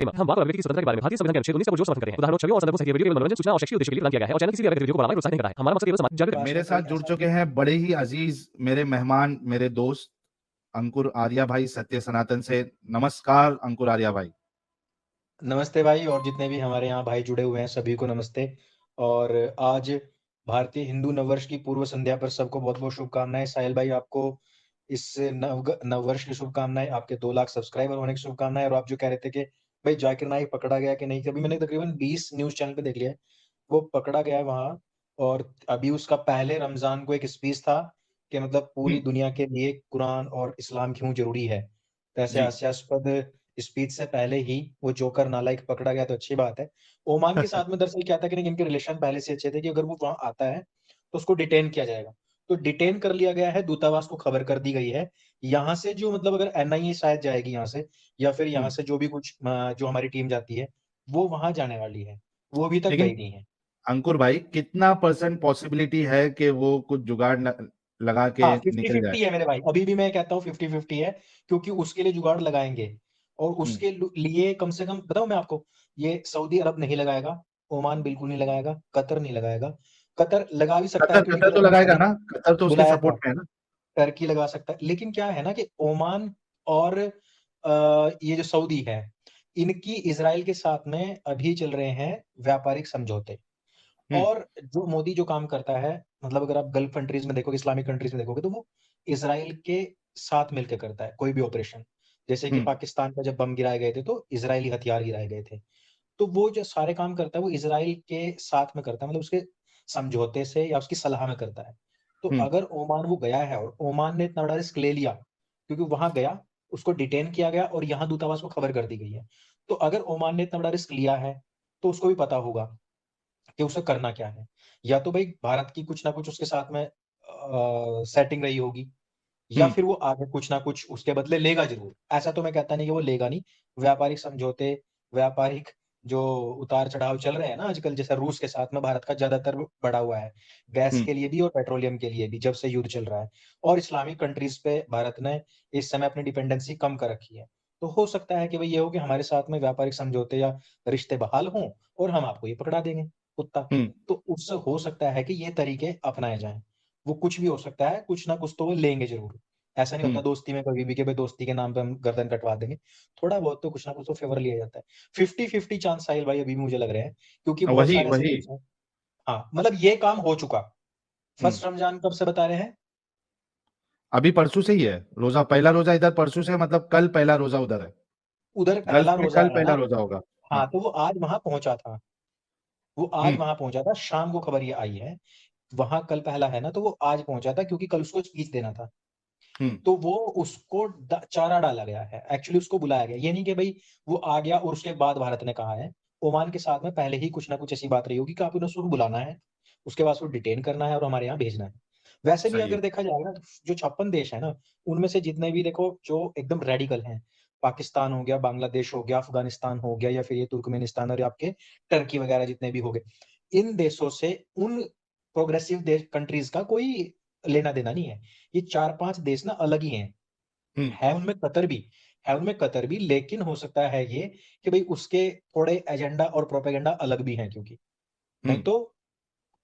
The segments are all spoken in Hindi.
हम बात कर रहे हैं की स्वतंत्रता के बारे में। भारतीय संविधान के अनुच्छेद 19 का वो जो समर्थन करते हैं। उदाहरण 6 और संदर्भों सहित वीडियो केवल मनोरंजन, सूचना और शैक्षिक उद्देश्य के लिए प्रदान किया गया है और चैनल किसी भी व्यक्ति वीडियो को बढ़ावा या प्रोत्साहित नहीं कर रहा है। हमारा मकसद केवल समाज जागृति। मेरे साथ जुड़ चुके हैं बड़े ही अजीज मेरे मेहमान, मेरे दोस्त अंकुर आर्या भाई सत्य सनातन से। नमस्कार अंकुर आर्या भाई। नमस्ते भाई, और जितने भी हमारे यहाँ भाई जुड़े हुए हैं सभी को नमस्ते। और आज भारतीय हिंदू नववर्ष की पूर्व संध्या पर सबको बहुत बहुत शुभकामनाएं। साहिल भाई, आपको इस नववर्ष की शुभकामनाएं, आपके 2 लाख सब्सक्राइबर होने की शुभकामनाएं। और आप जो कह रहे थे कि भाई जाकिर नाइक पकड़ा गया कि नहीं, अभी मैंने तकरीबन 20 न्यूज चैनल पे देख लिया है, वो पकड़ा गया है वहां। और अभी उसका पहले रमजान को एक स्पीच था कि मतलब पूरी दुनिया के लिए कुरान और इस्लाम क्यों जरूरी है। तो ऐसे जी। हास्यास्पद स्पीच से पहले ही वो जोकर नालायक पकड़ा गया, तो अच्छी बात है। ओमान के साथ में दरअसल क्या था कि इनके रिलेशन पहले से अच्छे थे कि अगर वो वहां आता है तो उसको डिटेन किया जाएगा। तो डिटेन कर लिया गया है, दूतावास को खबर कर दी गई है। यहाँ से जो मतलब अगर एनआईए शायद जाएगी यहाँ से, या फिर यहाँ से जो भी कुछ जो हमारी टीम जाती है वो वहां जाने वाली है, वो अभी तक गई नहीं है। अंकुर भाई, कितना % पॉसिबिलिटी है कि वो कुछ जुगाड़ लगा के हाँ, निकल 50-50 जाए? है मेरे भाई, अभी भी मैं कहता हूँ 50-50 है, क्योंकि उसके लिए जुगाड़ लगाएंगे। और उसके लिए कम से कम बताऊं मैं आपको, ये सऊदी अरब नहीं लगाएगा, ओमान बिल्कुल नहीं लगाएगा, कतर नहीं लगाएगा। कतर लगा भी सकता है क्योंकि कतर तो कतर ने लगाएगा पहले ना, कतर तो उसके बुलाया था। सपोर्ट में है ना। टर्की लगा सकता है, लेकिन क्या है ना कि ओमान और ये जो सऊदी है, इनकी इजराइल के साथ में अभी चल रहे हैं व्यापारिक समझौते। और जो मोदी जो काम करता है, मतलब अगर आप गल्फ कंट्रीज में देखोगे, इस्लामिक कंट्रीज में देखोगे, तो वो इजराइल के साथ मिलकर करता है कोई भी ऑपरेशन। जैसे कि पाकिस्तान पर जब बम गिराए गए थे तो इजरायली हथियार गिराए गए थे। तो वो जो सारे काम करता है वो इजराइल के साथ में करता है, मतलब उसके समझौते से या उसकी सलाह में करता है। तो अगर ओमान वो गया है और ओमान ने इतना बड़ा रिस्क ले लिया, क्योंकि वहां गया, उसको डिटेन किया गया और यहाँ दूतावास को खबर कर दी गई है। तो अगर ओमान ने इतना बड़ा रिस्क लिया है तो उसको भी पता होगा कि उसे करना क्या है। या तो भाई भारत की कुछ ना कुछ उसके साथ में सेटिंग रही होगी, या फिर वो आगे कुछ ना कुछ उसके बदले लेगा जरूर। ऐसा तो मैं कहता नहीं कि वो लेगा नहीं। व्यापारिक समझौते, व्यापारिक जो उतार चढ़ाव चल रहे हैं ना आजकल, जैसे रूस के साथ में भारत का ज्यादातर बढ़ा हुआ है, गैस के लिए भी और पेट्रोलियम के लिए भी, जब से युद्ध चल रहा है। और इस्लामिक कंट्रीज पे भारत ने इस समय अपनी डिपेंडेंसी कम कर रखी है। तो हो सकता है कि भाई ये हो कि हमारे साथ में व्यापारिक समझौते या रिश्ते बहाल हों और हम आपको ये पकड़ा देंगे कुत्ता। तो उससे हो सकता है कि ये तरीके अपनाए जाएं। वो कुछ भी हो सकता है, कुछ ना कुछ तो वो लेंगे जरूर। ऐसा नहीं होता दोस्ती में कभी भी कि भाई दोस्ती के नाम पे हम गर्दन कटवा देंगे। थोड़ा बहुत तो कुछ ना कुछ तो फेवर लिया जाता है। 50-50 चांस साहिल भाई अभी भी मुझे लग रहे हैं, क्योंकि बहुत वही सारे ऐसे वही केस हैं। हाँ, मतलब ये काम हो चुका। हम्म फर्स्ट रमजान कब से बता रहे हैं? अभी परसों से ही है रोजा, पहला रोजा इधर परसों से, मतलब कल पहला रोजा उधर है। उधर गल्फ पहला में रोजा कल है पहला ना। रोजा होगा। हाँ, हाँ। तो वो आज वहां पहुंचा था। वो आज वहां पहुंचा था, शाम को खबर ये आई है। वहां कल पहला है ना, तो वो आज पहुंचा था क्योंकि कल उसको स्पीच देना था। तो वो उसको चारा डाला गया है, एक्चुअली उसको बुलाया गया। ये नहीं कि भाई वो आ गया और उसके बाद भारत ने कहा है। ओमान के साथ में पहले ही कुछ ना कुछ ऐसी बात रही होगी कि आप उसको बुलाना है, उसके बाद उसको डिटेन करना है और हमारे यहाँ भेजना है। वैसे भी सही है। अगर देखा जाएगा ना, जो 56 देश है ना, उनमें से जितने भी देखो जो एकदम रेडिकल हैं, पाकिस्तान हो गया, बांग्लादेश हो गया, अफगानिस्तान हो गया, या फिर ये तुर्कमेनिस्तान और आपके टर्की वगैरह जितने भी हो गए, इन देशों से उन प्रोग्रेसिव देश कंट्रीज का कोई लेना देना नहीं है। ये 4-5 देश ना अलग ही हैं। है उनमें कतर भी, लेकिन हो सकता है ये कि भाई उसके थोड़े एजेंडा और प्रोपेगेंडा अलग भी हैं, क्योंकि नहीं तो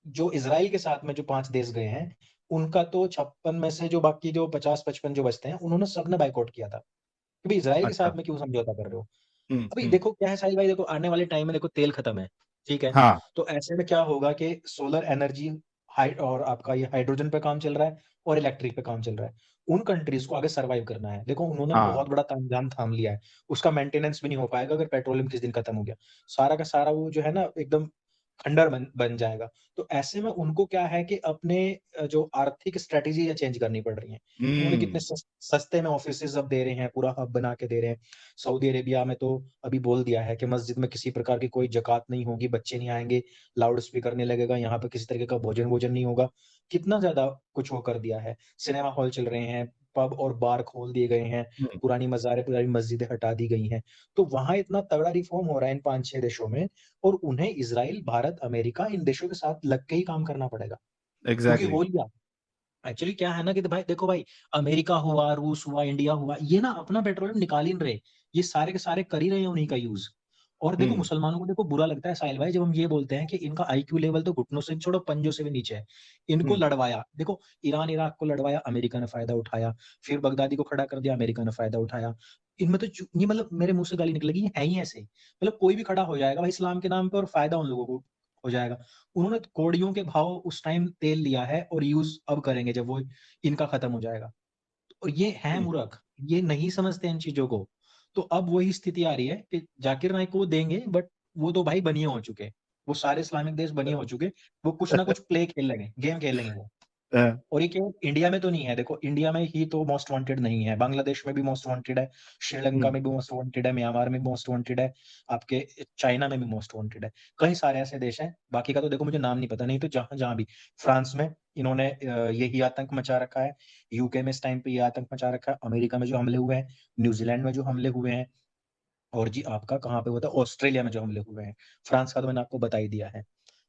जो इजराइल के साथ में जो 5 देश गए हैं, उनका तो 56 में से जो बाकी जो 50-55 जो बचते हैं, उन्होंने सबने बाइकआउट किया था कि भाई इजराइल के अच्छा। साथ में क्यों समझौता कर रहे हो। अभी हम्म देखो क्या है साहिल भाई, देखो आने वाले टाइम में देखो तेल खत्म है, ठीक है। हाँ। तो ऐसे में क्या होगा कि सोलर एनर्जी और आपका ये हाइड्रोजन पे काम चल रहा है और इलेक्ट्रिक पे काम चल रहा है। उन कंट्रीज को आगे सर्वाइव करना है। देखो उन्होंने हाँ। बहुत बड़ा तामझाम थाम लिया है, उसका मेंटेनेंस भी नहीं हो पाएगा अगर पेट्रोलियम किस दिन खत्म हो गया। सारा का सारा वो जो है ना एकदम खंडर बन जाएगा। तो ऐसे में उनको क्या है कि अपने जो आर्थिक स्ट्रेटेजी है चेंज करनी पड़ रही है। उन्होंने कितने सस्ते में ऑफिसेज अब दे रहे हैं, पूरा हब बना के दे रहे हैं। सऊदी अरेबिया में तो अभी बोल दिया है कि मस्जिद में किसी प्रकार की कोई ज़कात नहीं होगी, बच्चे नहीं आएँगे, लाउड स्पीकर नहीं लगेगा, यहाँ पे किसी तरीके का भोजन-वोजन नहीं होगा। कितना ज़्यादा कुछ वो कर दिया है। सिनेमा हॉल चल रहे हैं, पब और बार खोल दिए गए हैं, पुरानी मज़ारें, पुरानी मस्जिदें हटा दी गई हैं। तो वहाँ इतना तगड़ा रिफ़ॉर्म हो रहा है इन 5-6 देशों में, और उन्हें इज़राइल, भारत, अमेरिका इन देशों के साथ लग के ही काम करना पड़ेगा। क्योंकि एग्जैक्टली। हो लिया। एक्चुअली क्या है ना कि भाई देखो भाई, अमेरिका हुआ, रूस हुआ, इंडिया हुआ, ये ना अपना पेट्रोलियम निकाल ही नहीं रहे। ये सारे के सारे कर ही रहे हैं उन्हीं का यूज़। और देखो मुसलमानों को देखो बुरा लगता है साहिल भाई, जब हम ये बोलते हैं कि इनका आईक्यू लेवल तो घुटनों से छोड़ो पंजों से भी नीचे है। इनको लड़वाया, देखो ईरान इराक को लड़वाया, अमेरिका ने फायदा उठाया, फिर बगदादी को खड़ा कर दिया, अमेरिका ने फायदा उठाया। इनमें तो ये मतलब मेरे मुंह से गाली निकलेगी, ये है ही ऐसे, मतलब कोई भी खड़ा हो जाएगा भाई इस्लाम के नाम पे और फायदा उन लोगों को हो जाएगा। उन्होंने कौड़ियों के भाव उस टाइम तेल लिया है और यूज अब करेंगे जब वो इनका खत्म हो जाएगा। और ये है मूर्ख, ये नहीं समझते इन चीजों को। तो अब वही स्थिति आ रही है कि जाकिर नाइक को वो देंगे, बट वो तो भाई बनिए हो चुके, वो सारे इस्लामिक देश बनिए हो चुके, वो कुछ ना कुछ प्ले खेल लेंगे, गेम खेल लेंगे वो। और ये केवल इंडिया में तो नहीं है, देखो इंडिया में ही तो मोस्ट वांटेड नहीं है, बांग्लादेश में भी मोस्ट वांटेड है, श्रीलंका में भी मोस्ट वांटेड है, म्यांमार में भी मोस्ट वांटेड है, आपके चाइना में भी मोस्ट वांटेड है, कई सारे ऐसे देश हैं। बाकी का तो देखो मुझे नाम नहीं पता, नहीं तो जहां जहां भी, फ्रांस में इन्होंने यही आतंक मचा रखा है, यूके में इस टाइम पे ये आतंक मचा रखा है, अमेरिका में जो हमले हुए हैं, न्यूजीलैंड में जो हमले हुए हैं, और जी आपका कहाँ पे हुआ था, ऑस्ट्रेलिया में जो हमले हुए हैं। फ्रांस का तो मैंने आपको बता ही दिया है।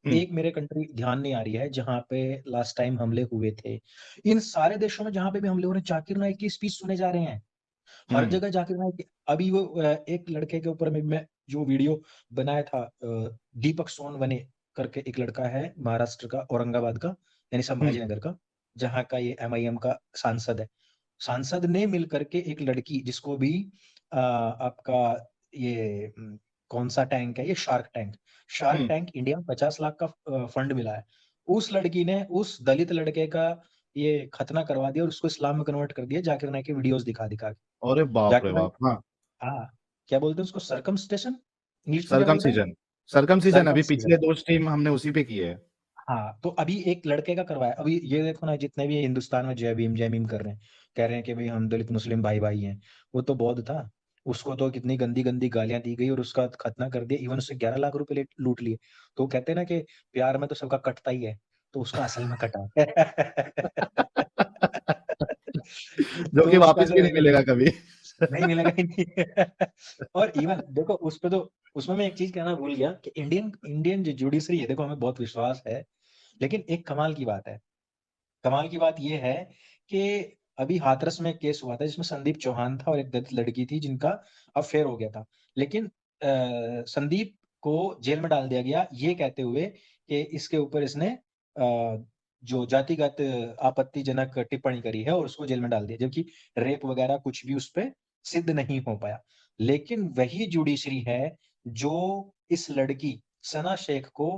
एक मेरे कंट्री ध्यान नहीं आ रही है जहां पे लास्ट टाइम हमले हुए थे। इन सारे देशों में जहां पे भी हमले हो रहे हैं, जाकिर नाइक की स्पीच सुने जा रहे हैं, हर जगह जाकिर नाइक अभी वो एक लड़के के ऊपर में मैं जो वीडियो बनाया था, दीपक सोनवने करके एक लड़का है महाराष्ट्र का, औरंगाबाद का, यानी संभाजीनगर का, जहाँ का ये एमआईएम का सांसद है। सांसद ने मिल करके एक लड़की जिसको भी आपका ये कौन सा टैंक है, ये shark tank, shark tank India में 50 लाख का फंड मिला है। उस लड़की ने उस दलित लड़के का ये खतना करवा दिया और उसको इस्लाम में कन्वर्ट कर दिया, जाकिर नाइक के वीडियोस दिखा दिखा के। अरे बाप रे जाकिर नाइक, बाप। हाँ, हाँ, क्या बोलते हैं उसको, सर्कमस्टेशन, इंग्लिश में क्या बोलते हैं, सरकमसीजन, सरकमसीजन अभी सर्कमसीजन। पिछले 2 स्ट्रीम हमने उसी पे किए है। हाँ, तो अभी एक लड़के का करवाया, अभी ये देखो ना जितने भी हिंदुस्तान में जय भीम कर रहे हैं, कह रहे हैं कि भाई हम दलित मुस्लिम भाई भाई हैं, वो तो बौद्ध था, उसको तो कितनी गंदी गंदी गालियां दी गई और उसका खतना कर दिया, इवन उससे 11 लाख रुपए लूट लिए। तो वो कहते हैं ना कि प्यार में तो सबका कटता ही है, तो उसका असल में कटा जो कि तो उसका वापस भी जो नहीं मिलेगा कभी। नहीं मिलेगा ही नहीं और इवन देखो उस पे तो, उसमें मैं एक चीज कहना भूल गया कि इंडियन इंडियन जो जुडिशरी है, देखो हमें बहुत विश्वास है, लेकिन एक कमाल की बात है, कमाल की बात यह है कि अभी हाथरस में एक केस हुआ था जिसमें संदीप चौहान था और एक दलित लड़की थी जिनका अफेयर हो गया था, लेकिन संदीप को जेल में डाल दिया गया ये कहते हुए कि इसके ऊपर इसने जो जातिगत आपत्तिजनक टिप्पणी करी है और उसको जेल में डाल दिया, जबकि रेप वगैरह कुछ भी उस पर सिद्ध नहीं हो पाया। लेकिन वही जुडिशरी है जो इस लड़की सना शेख को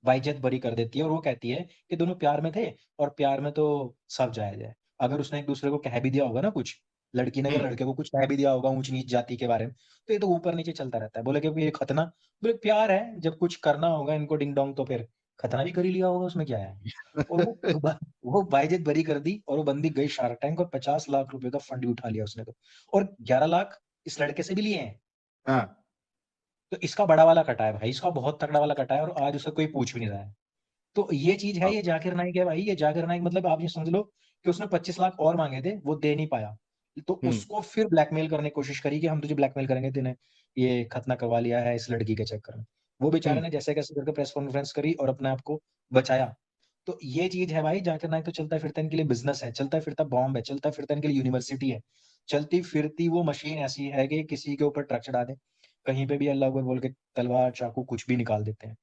बाइज्जत बरी कर देती है और वो कहती है कि दोनों प्यार में थे और प्यार में तो सब जायज है। अगर उसने एक दूसरे को कह भी दिया होगा ना कुछ, लड़की ने अगर लड़के को कुछ कह भी दिया होगा ऊंच नीच जाति के बारे में, तो ये तो ऊपर नीचे चलता रहता है। बोले कि ये खतना, बोले प्यार है, जब कुछ करना होगा इनको डिंग डोंग तो फिर खतना भी कर ही लिया होगा, उसमें क्या है। और वो बाइज्जत बरी कर दी और वो बंदी गई शार्क टैंक और 50 लाख रुपए का फंड भी उठा लिया उसने तो, और 11 लाख इस लड़के से भी लिए हैं। हाँ, तो इसका बड़ा वाला कटा है भाई, इसका बहुत तगड़ा वाला कटा है और आज उसे कोई पूछ भी नहीं रहा है। तो ये चीज है, हाँ, ये जाकिर नाइक है भाई, ये जाकिर नाइक मतलब आप ये समझ लो कि उसने 25 लाख और मांगे थे, वो दे नहीं पाया, तो उसको फिर ब्लैकमेल करने की कोशिश करी कि हम तुझे ब्लैकमेल करेंगे, तूने ये खतना करवा लिया है इस लड़की के चक्कर में। वो बेचारे ने जैसे कैसे करके प्रेस कॉन्फ्रेंस करी और अपने आप को बचाया। तो ये चीज है भाई, जाकिर नाइक तो चलता फिरता इनके लिए बिजनेस है, चलता फिरता बॉम्ब है, चलता फिरता इनके लिए यूनिवर्सिटी है, चलती फिरती वो मशीन ऐसी है कि किसी के ऊपर ट्रक चढ़ा दे, कहीं पे भी अल्लाह अकबर बोल के तलवार चाकू कुछ भी निकाल देते हैं।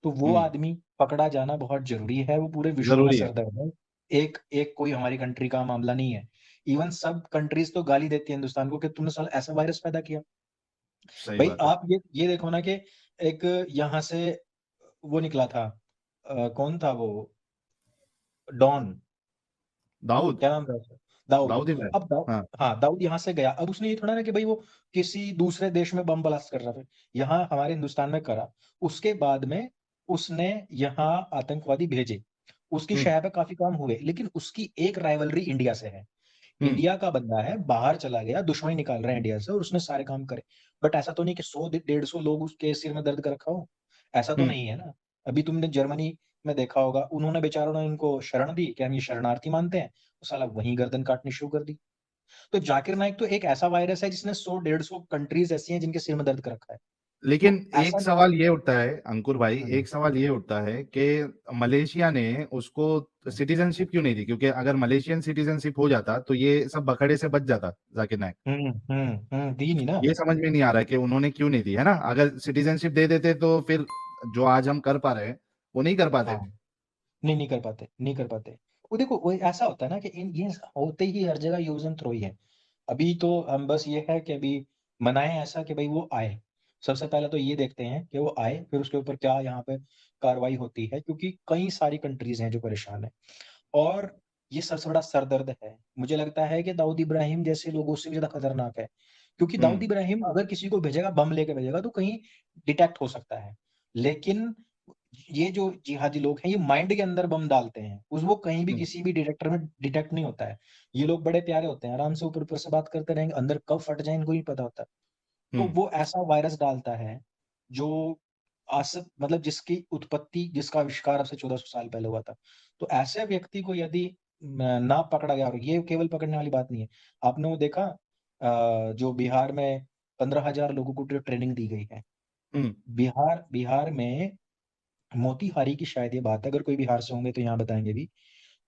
तो वो आदमी पकड़ा जाना बहुत जरूरी है, वो पूरे विश्व का जरूरी है। सरदर्द है। एक एक कोई हमारी कंट्री का मामला नहीं है। इवन सब कंट्रीज तो गाली देती है हिंदुस्तान को कि तुमने साल ऐसा वायरस पैदा किया। सही भाई बात है। आप ये देखो ना कि एक यहाँ से वो निकला था, कौन था वो, डॉन, दाऊद, क्या नाम था उसका, दाऊद। दाऊद इब्राहिम। अब दाऊद, हाँ। हाँ दाऊद यहाँ से गया, अब उसने ये थोड़ा ना कि भाई वो किसी दूसरे देश में बम ब्लास्ट कर रहा था, यहाँ हमारे हिंदुस्तान में करा, उसके बाद में उसने यहाँ आतंकवादी भेजे, उसकी हम्म शह पे काफी काम हुए, लेकिन उसकी एक राइवलरी इंडिया से है, हम्म इंडिया का बंदा है, बाहर चला गया, दुश्मनी निकाल रहा है इंडिया से और उसने सारे काम करे। बट ऐसा तो नहीं कि 100 150 लोग उसके सिर में दर्द कर रखा हो, ऐसा तो हम्म नहीं है ना। अभी तुमने जर्मनी में देखा होगा, उन्होंने बेचारों ने इनको शरण दी कि हम ये शरणार्थी मानते हैं, तो साला वहीं गर्दन काटनी शुरू कर दी। तो जाकिर नाइक तो एक ऐसा वायरस है जिसने 100 150 कंट्रीज ऐसी हैं जिनके सिर में दर्द कर रखा है। लेकिन तो ऐसा एक नहीं सवाल ये उठता है अंकुर भाई, हम्म, एक सवाल ये उठता है कि मलेशिया ने उसको सिटीजनशिप क्यों नहीं दी? क्योंकि अगर मलेशियन सिटीजनशिप हो जाता तो ये सब बखड़े से बच जाता जाकिर नायक। दी नहीं ना। ये समझ में नहीं आ रहा है कि उन्होंने क्यों नहीं दी, है ना? अगर सिटीजनशिप दे देते तो फिर जो आज हम कर पा रहे हैं वो नहीं कर पाते हाँ, थे। नहीं नहीं कर पाते, नहीं कर पाते। वो देखो वो ऐसा होता है ना कि इन ये होते ही हर जगह यूज एंड थ्रो ही है। अभी तो हम बस ये है कि अभी मनाएं ऐसा कि भाई वो आए। सबसे पहले तो ये देखते हैं कि वो आए, फिर उसके ऊपर क्या यहाँ पे कार्रवाई होती है, क्योंकि कई सारी कंट्रीज हैं जो परेशान है। और ये सबसे बड़ा सरदर्द है। मुझे लगता है कि दाऊद इब्राहिम जैसे लोगों से भी ज्यादा खतरनाक है, क्योंकि दाऊद हम्म। इब्राहिम अगर किसी को भेजेगा, बम लेके भेजेगा, तो कहीं डिटेक्ट हो सकता है। लेकिन ये जो जिहादी लोग हैं, ये माइंड के अंदर बम डालते हैं, उस वो कहीं भी हम्म। किसी भी डिटेक्टर में डिटेक्ट नहीं होता है। ये लोग बड़े प्यारे होते हैं, आराम से ऊपर ऊपर से बात करते रहेंगे, अंदर कब फट जाए इनको नहीं पता होता। तो हम्म। वो ऐसा वायरस डालता है जो मतलब जिसकी उत्पत्ति, जिसका आविष्कार अब से 1400 साल पहले हुआ था। तो ऐसे व्यक्ति को यदि ना पकड़ा गया, और ये केवल पकड़ने वाली बात नहीं है। आपने वो देखा जो बिहार में 15,000 लोगों को ट्रेनिंग दी गई है। हम्म। बिहार बिहार में मोतीहारी की शायद ये बात है, अगर कोई बिहार से होंगे तो यहाँ बताएंगे भी।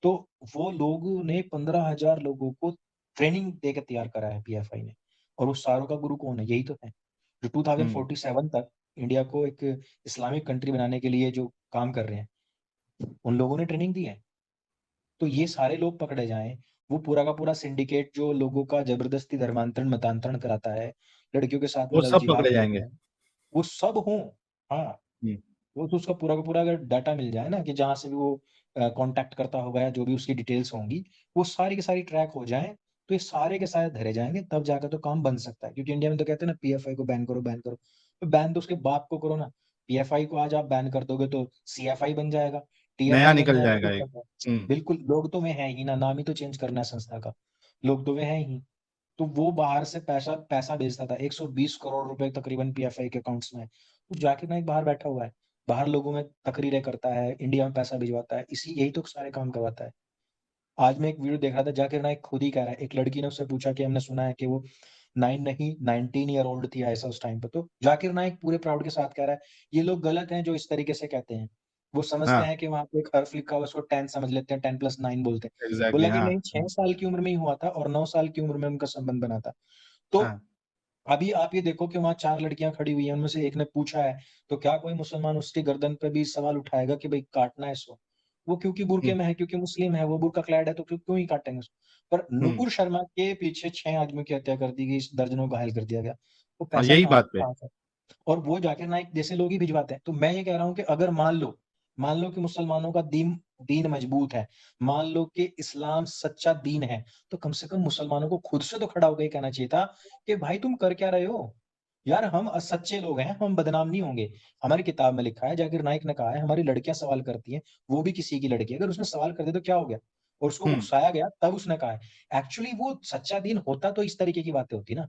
तो वो लोगों ने 15,000 लोगों को ट्रेनिंग देकर तैयार करा है पीएफआई ने। और उस सारों का गुरु कौन है? यही तो है जो हम्म। 2047 तक इंडिया को एक इस्लामिक कंट्री बनाने के लिए जो काम कर रहे हैं, उन लोगों ने ट्रेनिंग दी है। तो ये सारे लोग पकड़े जाएं, वो पूरा का पूरा सिंडिकेट जो लोगों का जबरदस्ती धर्मांतरण मतांतरण कराता है, लड़कियों के साथ में वो लव सब जिहाद पकड़े करता जाएंगे। है, वो सब हों। हाँ, हम्म। वो तो उसका पूरा का पूरा अगर डाटा मिल जाए ना, कि जहाँ से भी वो कांटेक्ट करता होगा या जो भी उसकी डिटेल्स होंगी, वो सारी की सारी ट्रैक हो जाएँ, तो ये सारे के सारे धरे जाएँगे, तब जाकर तो काम बन सकता है। क्योंकि इंडिया में तो कहते हैं ना, पीएफआई को बैन करो, बैन करो। तो बैन तो उसके बाप को करो ना। पीएफआई को आज आप बैन कर दोगे तो सीएफआई बन जाएगा, नया टीएफआई बन निकल जाएगा, जाएगा कुछ एक। बन जाएगा। हम्म। बिल्कुल, लोग तो वे हैं ही ना, नाम ही तो चेंज करना है संस्था का। लोग तो वे हैं ही। तो वो बाहर से पैसा पैसा भेजता था, 120 करोड़ रुपए तकरीबन पीएफआई के अकाउंट्स में। तो जाकिर नाइक बाहर बैठा हुआ है, बाहर लोगों में तकरीरें करता है, इंडिया में पैसा भिजवाता है, इसी यही तो सारे काम करवाता है। आज मैं एक वीडियो देख रहा था, जाकिर नाइक खुद ही कह रहा है, एक लड़की ने उससे पूछा कि हमने सुना है कि वो 9 नहीं 19 ईयर ओल्ड थी ऐसा उस टाइम पे। तो जाकिर नाइक पूरे प्राउड के साथ कह रहा है, ये लोग गलत हैं जो इस तरीके से कहते हैं। वो समझते हाँ, हैं कि वहाँ पे एक हर्फ लिखा हुआ है, उसको 10 समझ लेते हैं, 10 + 9 बोलते हैं। एग्जैक्टली। बोला कि हाँ। नहीं, 6 साल की उम्र में ही हुआ था और 9 साल की उम्र में उनका संबंध बना था। तो हाँ। अभी आप ये देखो कि वहाँ 4 लड़कियाँ खड़ी हुई हैं, उनमें से एक ने पूछा है, तो क्या कोई मुसलमान उसकी गर्दन पे भी सवाल उठाएगा कि भई काटना है इसको? वो क्योंकि बुर्के हम्म। में है, क्योंकि मुस्लिम है, वो बुर्का क्लैड है, तो क्यों क्यों ही काटेंगे उसको? पर हम्म। नुपुर शर्मा के पीछे 6 आदमियों की हत्या कर दी गई, दर्जनों घायल कर दिया गया। वो हाँ, पैसा यही कहाँ बात पे। कहाँ से? और वो जाकिर नाइक जैसे लोग ही भिजवाते हैं। तो मैं ये कह रहा हूँ कि अगर मान लो कि मुसलमानों का दीन दीन मजबूत है, मान लो कि इस्लाम सच्चा दीन है, तो कम से कम मुसलमानों को खुद से तो खड़ा होके ये कहना चाहिए था कि भाई तुम कर क्या रहे हो? यार हम सच्चे लोग हैं, हम बदनाम नहीं होंगे। हमारी किताब में लिखा है, जाकिर नाइक ने कहा है, हमारी लड़कियाँ सवाल करती हैं, वो भी किसी की लड़की है, अगर उसने सवाल कर दिया तो क्या हो गया? और उसको हम्म। उकसाया गया तब उसने कहा है। एक्चुअली वो सच्चा दीन होता तो इस तरीके की बातें होती ना।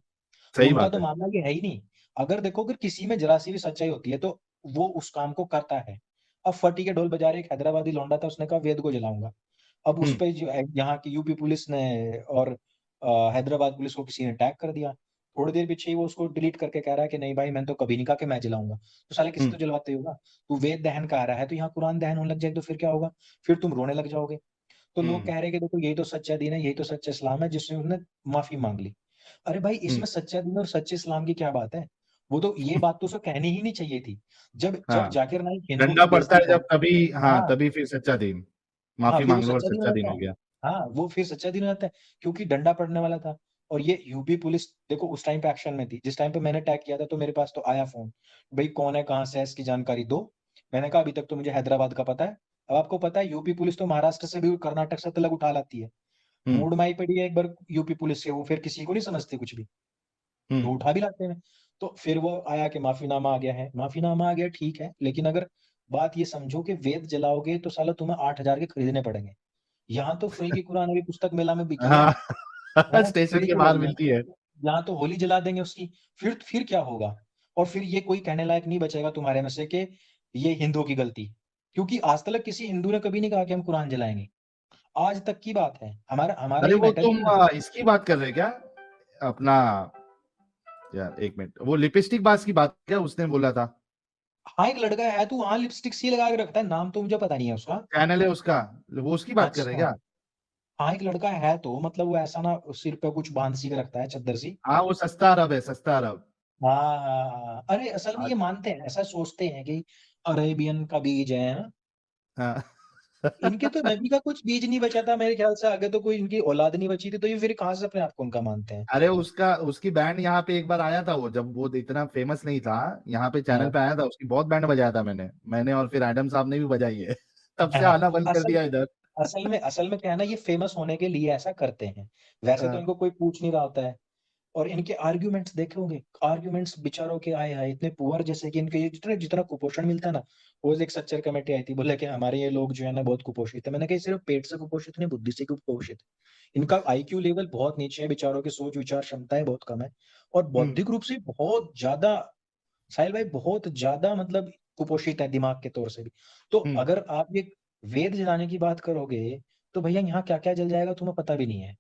सही उनका बात तो है। मामला ये है ही नहीं। अगर देखो, अगर किसी में ज़रा-सी भी सच्चाई होती है, तो वो उस काम को करता है। अब फटी के ढोल बजा रहे एक हैदराबादी लौंडा था, उसने कहा वेद को जलाऊँगा। अब उस हम्म। पे जो यहाँ की यूपी पुलिस ने और हैदराबाद पुलिस को किसी ने टैग कर दिया। थोड़ी देर पीछे ही वो उसको डिलीट करके कह रहा है कि नहीं भाई, मैंने तो कभी नहीं कहा कि मैं जलाऊँगा। तो साले किसी हम्म। तो जलवाते ही होगा। तू वेद दहन कह रहा है, तो यहाँ कुरान दहन होने लग जाएगा, तो फिर क्या होगा? फिर तुम रोने लग जाओगे। तो लोग हम्म। कह रहे हैं कि देखो यही तो सच्चा दीन है, यही तो सच्चा इस्लाम है, जिसने उसने माफ़ी माँग ली। अरे भाई, हम्म। इसमें सच्चा दीन और सच्चे इस्लाम की क्या बात है? वो तो ये बात तो उसे कहनी ही नहीं चाहिए थी। जब जब हाँ, जाकिर नाइक हिंदुओं डंडा की पड़ता बेइज़्ज़ती है कर जब, तभी हाँ, हाँ, तभी फिर सच्चा दिन। हाँ, माफी फिर वो मांग लो और सच्चा दिन हो सच्चा दिन जाता हो है। गया। हाँ, वो फिर सच्चा दिन हो जाता है, क्योंकि डंडा पड़ने वाला था। और ये यूपी पुलिस देखो उस टाइम पे एक्शन में थी। जिस टाइम पे मैंने टैग किया था, तो मेरे पास तो आया फ़ोन, भई कौन है, कहाँ से है, इसकी जानकारी दो। मैंने कहा अभी तक तो मुझे हैदराबाद का पता है। अब आपको पता है यूपी पुलिस तो महाराष्ट्र से भी, कर्नाटक से तलक उठा लाती है। हम्म। मूड माई पड़ी है एक बार यूपी पुलिस से, वो फिर किसी को नहीं समझते कुछ भी। तो हम्म। उठा भी लाते हैं। तो फिर वो आया कि माफ़ीनामा आ गया है, माफ़ीनामा आ गया ठीक है, लेकिन अगर बात ये समझो कि वेद जलाओगे तो साला तुम्हें 8,000 के खरीदने पड़ेंगे। यहाँ तो फ्री की कुरान अभी पुस्तक मेला में बिकी है, हाँ। हैं? स्टेशन फ्री के की ले बाहर लिया। मिलती है। यहाँ तो होली जला देंगे उसकी, फिर क्या होगा? और फिर ये कोई कहने लायक नहीं बचेगा तुम्हारे में से कि ये हिंदुओं की गलती। क्योंकि आज तक किसी हिंदू ने कभी नहीं कहा कि हम कुरान जलाएँगे। आज तक की बात है। हमारा हमारा अरे ये वो मैटर ही तुम नहीं है। इसकी बात कर रहे क्या? अपना यार एक मिनट, वो लिपस्टिक बास की बात क्या उसने बोला था? हाँ एक लड़का है तू वहां लिपस्टिक सी लगा के रखता है, नाम तो मुझे पता नहीं है उसका। चैनल है उसका, वो उसकी बात कर रहे हैं अच्छा। क्या? हाँ एक लड़का है तो मतलब वो ऐसा ना सिर पे कुछ बांध सी के रखता है चद्दर सी। हाँ वो सस्ता अरब है, सस्ता अरब। हाँ हाँ, हाँ। अरे असल में ये मानते हैं, ऐसा सोचते हैं कि अरेबियन का बीज है ना? हाँ इनके तो नबी का कुछ बीज नहीं बचा था मेरे ख्याल से, आगे तो कोई इनकी औलाद नहीं बची थी, तो ये फिर कहाँ से अपने आप को उनका मानते हैं? अरे उसका, उसकी बैंड यहाँ पे एक बार आया था, वो जब वो इतना फेमस नहीं था, यहाँ पे चैनल हाँ पे आया था, उसकी बहुत बैंड बजाया था मैंने और फिर एडम साहब ने भी बजाई है तब से हाँ। आना बंद कर असल दिया इधर। असल में क्या है ना, ये फेमस होने के लिए ऐसा करते हैं। वैसे तो हाँ, इनको कोई पूछ नहीं रहा होता है। और इनके आर्ग्यूमेंट्स देखे होंगे, आर्ग्यूमेंट्स बेचारों के आए हाय इतने पुअर, जैसे कि इनके ये जितना जितना कुपोषण मिलता है ना। वो एक सच्चर कमेटी आई थी, बोले कि हमारे ये लोग जो है ना बहुत कुपोषित है। मैंने कहा सिर्फ पेट से कुपोषित नहीं, बुद्धि से कुपोषित है। इनका आईक्यू लेवल बहुत नीचे है, बेचारों की सोच विचार क्षमताएं बहुत कम है। और हम्म बौद्धिक रूप से बहुत ज्यादा, साहिल भाई बहुत ज्यादा मतलब कुपोषित है दिमाग के तौर से भी। तो हम्म अगर आप ये वेद जलाने की बात करोगे, तो भैया यहाँ क्या क्या जल जाएगा तुम्हें पता भी नहीं है।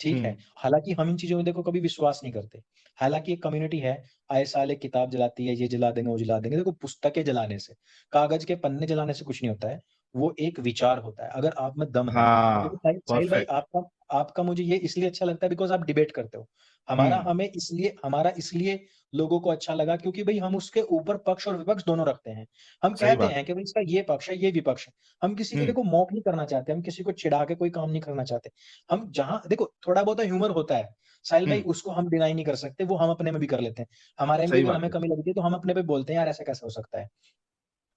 ठीक है, हम्म हालांकि हम इन चीजों में देखो कभी विश्वास नहीं करते। हालांकि एक कम्युनिटी है, आए साल एक किताब जलाती है, ये जला देंगे वो जला देंगे। देखो पुस्तकें जलाने से, कागज के पन्ने जलाने से कुछ नहीं होता है। वो एक विचार होता है, अगर आप में दम है। देखो हाँ, साहिल साहिल भाई, परफेक्ट। आपका आपका मुझे ये इसलिए अच्छा लगता है बिकॉज आप डिबेट करते हो। हमारा इसलिए लोगों को अच्छा लगा क्योंकि भाई हम उसके ऊपर पक्ष और विपक्ष दोनों रखते हैं। हम सही कहते बात हैं कि भाई इसका ये पक्ष है ये विपक्ष है। हम किसी है। को देखो मॉक नहीं करना चाहते, हम किसी को चिढ़ा के कोई काम नहीं करना चाहते। हम जहां देखो थोड़ा बहुत ह्यूमर होता है साहिल भाई, हम्म उसको हम डिनाई नहीं कर सकते, वो हम अपने में भी कर लेते हैं। हमारे में भी सही अगर बात हमें है। कमी लगती है तो हम अपने पे बोलते हैं यार ऐसा कैसे हो सकता है।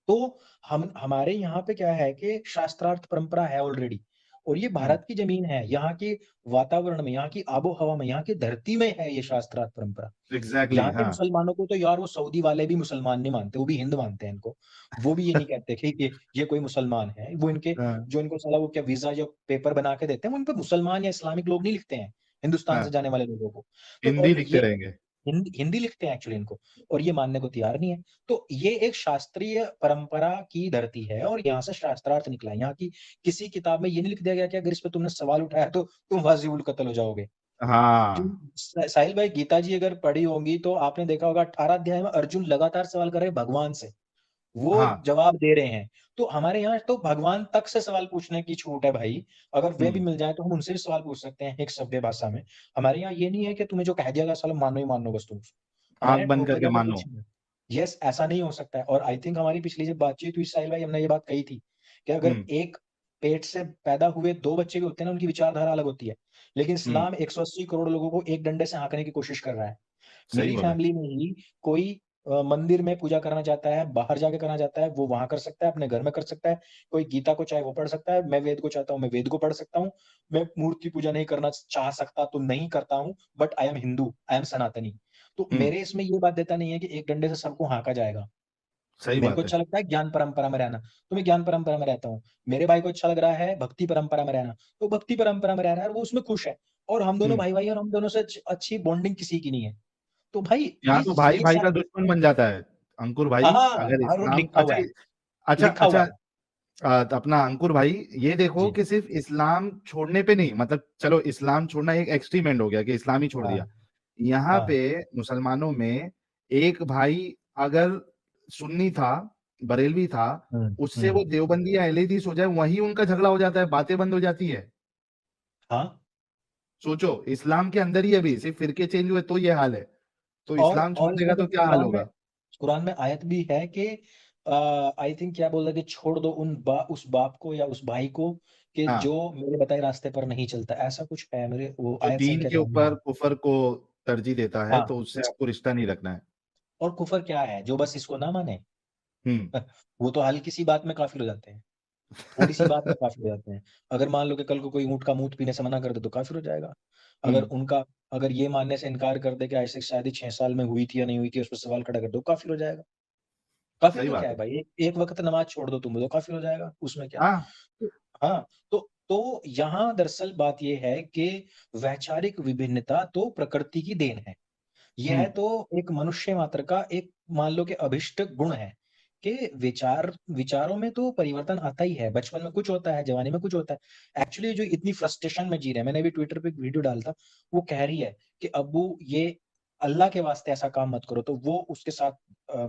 तो हम हमारे यहाँ पे क्या है कि शास्त्रार्थ परंपरा है ऑलरेडी। और ये हम्म भारत की जमीन है, यहाँ के वातावरण में, यहाँ की आबो हवा में, यहाँ की धरती में है ये शास्त्रार्थ परंपरा। एग्जैक्टली, यहाँ के हाँ। मुसलमानों को तो यार वो सऊदी वाले भी मुसलमान नहीं मानते, वो भी हिंद मानते हैं इनको। वो भी ये नहीं कहते कि ये कोई मुसलमान है। वो इनके हाँ जो इनको साला वो क्या वीजा या पेपर बना के देते हैं, वो इन पे मुसलमान या इस्लामिक लोग नहीं लिखते हैं, हिंदुस्तान से हाँ, जाने वाले लोगों को। तो हिंदी और लिखते ये रहेंगे। हिंदी लिखते हैं एक्चुअली इनको, और ये मानने को तैयार नहीं है। तो ये एक शास्त्रीय परंपरा की धरती है और यहाँ से शास्त्रार्थ निकला है। यहाँ की किसी किताब में ये नहीं लिख दिया गया कि अगर इस पे तुमने सवाल उठाया तो तुम वाजिबुल कत्ल हो जाओगे। हाँ साहिल भाई गीता जी अगर पढ़ी होंगी तो आपने देखा होगा 18 अध्याय में अर्जुन लगातार सवाल कर रहे हैं भगवान से, वो हाँ। जवाब दे रहे हैं। तो हमारे यहाँ तो भगवान तक से सवाल पूछने की छूट है भाई। अगर वे भी हम्म मिल जाए तो हम उनसे भी सवाल पूछ सकते हैं एक सभ्य भाषा में। हमारे यहाँ ये नहीं है कि तुम्हें जो कह दिया गया साला मानो ही मानो बस तुम। हमारे आंख यहाँ बंद ठोक करके बजा के मानो। कुछ नहीं है। यस ऐसा नहीं हो सकता है। और आई थिंक हमारी पिछली जब बातचीत हुई साहिल भाई, हमने ये बात कही थी कि अगर हम्म एक पेट से पैदा हुए दो बच्चे भी होते हैं ना, उनकी विचारधारा अलग होती है। लेकिन हम्म इस्लाम 180 करोड़ लोगों को एक डंडे से हाँकने की कोशिश कर रहा है। सही मेरी बोले। फैमिली में ही कोई मंदिर में पूजा करना चाहता है, बाहर जाके करना चाहता है, वो वहां कर सकता है, अपने घर में कर सकता है। कोई गीता को चाहे वो पढ़ सकता है, मैं वेद को चाहता हूँ मैं वेद को पढ़ सकता हूँ। मैं मूर्ति पूजा नहीं करना चाह सकता तो नहीं करता हूँ, but I am Hindu, I am सनातनी। तो हम्म मेरे इसमें ये बात देता नहीं है कि एक डंडे से सबको हाँका जाएगा। सही मेरे को बात है। अच्छा लगता है ज्ञान परंपरा में रहना, तो मैं ज्ञान परंपरा में रहता हूँ। मेरे भाई को अच्छा लग रहा है भक्ति परंपरा में रहना, तो भक्ति परंपरा में रह रहा है और वो उसमें खुश है। और हम दोनों हम्म भाई भाई, और हम दोनों से अच्छी बॉन्डिंग किसी की नहीं है। तो भाई यहाँ तो भाई ये भाई का सारी, दुश्मन बन जाता है। अंकुर भाई, हाँ अगर हाँ वो इस्लाम, लिखा हुआ अच्छा है, अच्छा लिखा हुआ अच्छा, है। अपना अंकुर भाई, ये देखो जी। कि सिर्फ इस्लाम छोड़ने पे नहीं, मतलब चलो इस्लाम छोड़ना एक एक्सट्रीम एंड हो गया कि इस्लाम ही छोड़ हाँ दिया। यहाँ हाँ। पे मुसलमानों में एक भाई अगर सुन्नी था, बरेलवी था, उससे वो हम्म। देवबंदी या अहलेदीस हो जाए, वहीं उनका झगड़ा हो जाता है, बातें बंद हो जाती है। हाँ। सोचो, इस्लाम के अंदर ही अभी सिर्फ फिरके चेंज हुए तो ये हाल है, तो इस्लाम छोड़ और देगा इसमें तो देखो क्या हाल होगा? कुरान में आयत भी है कि आई थिंक क्या बोल रहा है कि छोड़ दो उस बाप को या उस भाई को कि हाँ, जो मेरे बताए रास्ते पर नहीं चलता, ऐसा कुछ है। मेरे वो जो आयत दीन संख्या के ध्यान नहीं ऊपर है। कुफर को तरजीह देता है, हाँ। तो उससे आपको रिश्ता नहीं रखना है। और कुफर क्या है, जो बस इसको ना माने। हम्म वो तो हल्की सी बात में काफिर हो जाते हैं, थोड़ी सी बात में काफिर हो जाते हैं। अगर मान लो कि कल को कोई ऊँट का मूत पीने से मना कर दे तो काफिर हो जाएगा। अगर हम्म उनका अगर ये मानने से इनकार कर दे कि ऐसे शादी 6 साल में हुई थी या नहीं हुई थी, उस पर सवाल खड़ा कर दो, काफिर हो जाएगा। काफिर सही का क्या बात है है। भाई, एक वक्त नमाज छोड़ दो तुम तो काफिर हो जाएगा, उसमें क्या। हाँ। तो हाँ। तो यहाँ दरअसल बात ये है कि वैचारिक विभिन्नता तो प्रकृति की देन है। यह हम्म तो एक मनुष्य मात्र का एक मान लो कि अभिष्ट गुण है कि विचारों में तो परिवर्तन आता ही है। बचपन में कुछ होता है, जवानी में कुछ होता है। एक्चुअली जो इतनी फ्रस्ट्रेशन में जी रहे हैं, मैंने भी ट्विटर पे एक वीडियो डाला था, वो कह रही है कि अब्बू ये अल्लाह के वास्ते ऐसा काम मत करो। तो वो उसके साथ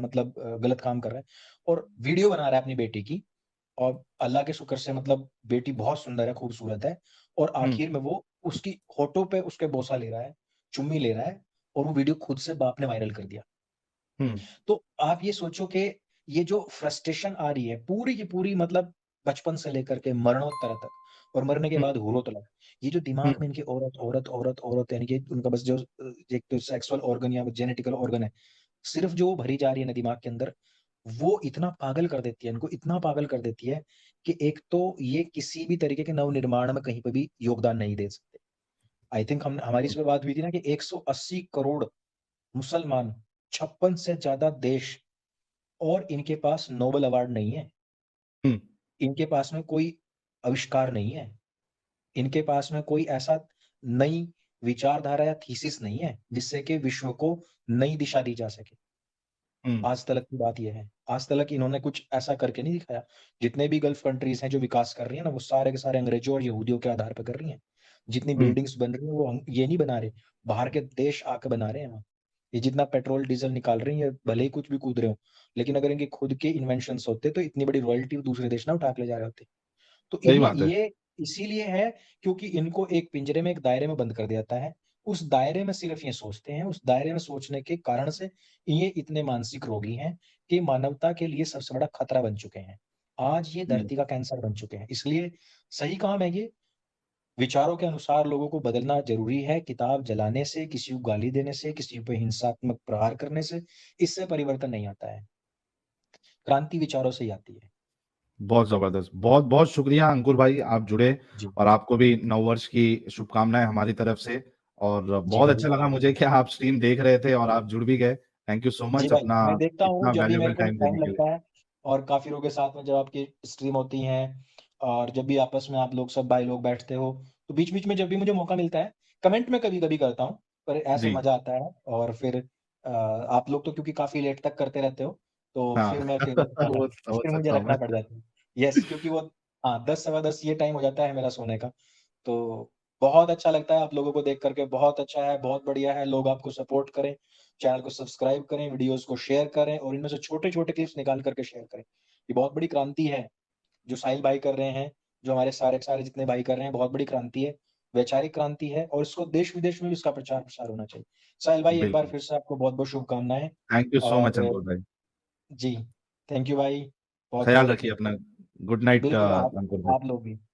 मतलब गलत काम कर रहा है और वीडियो बना रहा है अपनी बेटी की और अल्लाह के शुक्र से मतलब बेटी बहुत सुंदर है, खूबसूरत है और आखिर में वो उसकी होठों पे उसके बोसा ले रहा है, चुम्मी ले रहा है और वो वीडियो खुद से बाप ने वायरल कर दिया। तो आप ये सोचो कि ये जो फ्रस्ट्रेशन आ रही है पूरी की पूरी मतलब बचपन से लेकर के मरणोत्तर तक और मरने के बाद हुरों तलक, ये जो दिमाग में इनके औरत, औरत, औरत, औरत यानी कि उनका बस जो एक तो सेक्सुअल ऑर्गन या जेनेटिकल ऑर्गन है, सिर्फ जो वो भरी जा रही है ना दिमाग के अंदर, वो इतना पागल कर देती है इनको, इतना पागल कर देती है कि एक तो ये किसी भी तरीके के नवनिर्माण में कहीं पे भी योगदान नहीं दे सकते। आई थिंक हम हमारी इसमें बात हुई थी ना कि 180 करोड़ मुसलमान, 56 से ज़्यादा देश और इनके पास नोबेल अवार्ड नहीं है। इनके पास में कोई आविष्कार नहीं है। इनके पास में कोई ऐसा नई विचारधारा या थीसिस नहीं है, जिससे कि विश्व को नई दिशा दी जा सके। आज तलक की बात ये है। आज तलक इन्होंने कुछ ऐसा करके नहीं दिखाया। जितने भी गल्फ कंट्रीज़ हैं जो विकास कर रही हैं ना, वो सारे के सारे अंग्रेज़ों और यहूदियों के आधार पे कर रही हैं। जितनी बिल्डिंग्स बन रही हैं वो ये नहीं बना रहे, बाहर के देश आके बना रहे हैं वहाँ। ये जितना पेट्रोल, डीज़ल निकाल रही हैं, भले ही कुछ भी कूद रहे हों, लेकिन अगर इनके खुद के इन्वेंशन्स होते तो इतनी बड़ी रॉयल्टी दूसरे देश ना उठा के ले जा रहे होते। तो सही इन्हें बात है। ये इसीलिए है क्योंकि इनको एक पिंजरे में, एक दायरे में बंद कर दिया जाता है। उस दायरे में सिर्फ ये सोचते हैं, उस दायरे में सोचने के कारण से ये इतने मानसिक रोगी हैं कि मानवता के लिए सबसे बड़ा खतरा बन चुके हैं। आज ये धरती का कैंसर बन चुके हैं। इसलिए सही काम है ये, विचारों के अनुसार लोगों को बदलना ज़रूरी है। किताब जलाने से, किसी को गाली देने से, किसी पे हिंसात्मक प्रहार करने से, इससे परिवर्तन नहीं आता है। क्रांति विचारों से ही आती है। बहुत जबरदस्त, बहुत बहुत शुक्रिया अंकुर भाई, आप जुड़े जी। और आपको भी नववर्ष की शुभकामनाएं हमारी तरफ से। और जी बहुत भाई। अच्छा लगा मुझे कि आप स्ट्रीम देख रहे थे और आप जुड़ भी गए। थैंक यू सो जी मच भाई, अपना मैं देखता हूँ इतना जब भी मेरे वैल्यूएबल को टाइम टाइम देने के लिए। लगता है और काफ़ी लोगों के साथ में जब आपकी स्ट्रीम होती हैं और जब भी आपस में आप लोग सब भाई लोग बैठते हो, तो बीच-बीच में जब भी मुझे मौका मिलता है, कमेंट में कभी-कभी करता हूँ, पर ऐसे जी। मज़ा आता है और फिर आप लोग तो क्योंकि काफ़ी लेट तक करते रहते हो, तो हाँ। फिर मैं फिर वो समझ फिर मुझे सकता हूँ मैं। रखना पड़ जाता है। यस, क्योंकि वो हाँ, 10 सवा 10 ये टाइम हो जाता है मेरा सोने का। तो बहुत अच्छा लगता है आप लोगों को देख कर के, बहुत अच्छा है, बहुत बढ़िया है, लोग आपको सपोर्ट करें, चैनल को सब्सक्राइब करें, वीडियोज़ को शेयर करें और इनमें से छोटे-छोटे क्लिप्स निकाल कर के शेयर करें। ये बहुत बड़ी क्रांति है, जो साहिल भाई कर रहे हैं, जो हमारे सारे के सारे जितने भाई कर रहे हैं, बहुत बड़ी क्रांति है, वैचारिक क्रांति है और इसको देश-विदेश में भी इसका प्रचार-प्रसार होना चाहिए। साहिल भाई एक बार बिल्कुल। फिर से आपको बहुत-बहुत शुभकामनाएँ थैंक यू सो मच और अंकुर भाई। जी, थैंक यू भाई, ख्याल बहुत-बहुत रखिए अपना। गुड नाइट बिल्कुल अंकुर भाई। आप लोग भी।